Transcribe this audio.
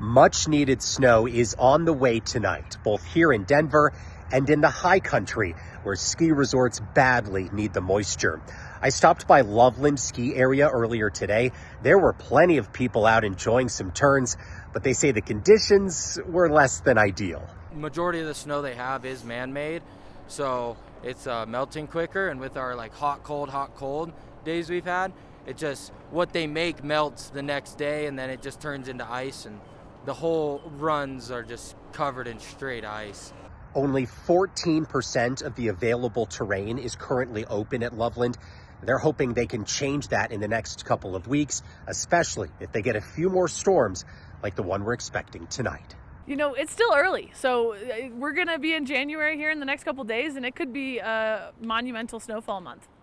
Much needed snow is on the way tonight, both here in Denver and in the high country, where ski resorts badly need the moisture. I stopped by Loveland ski area earlier today. There were plenty of people out enjoying some turns, but they say the conditions were less than ideal. Majority of the snow they have is man-made, so it's melting quicker, and with our like hot, cold days we've had, it just, what they make melts the next day, and then it just turns into ice, and the whole runs are just covered in straight ice. Only 14% of the available terrain is currently open at Loveland. They're hoping they can change that in the next couple of weeks, especially if they get a few more storms like the one we're expecting tonight. You know, it's still early, so we're going to be in January here in the next couple days, and it could be a monumental snowfall month.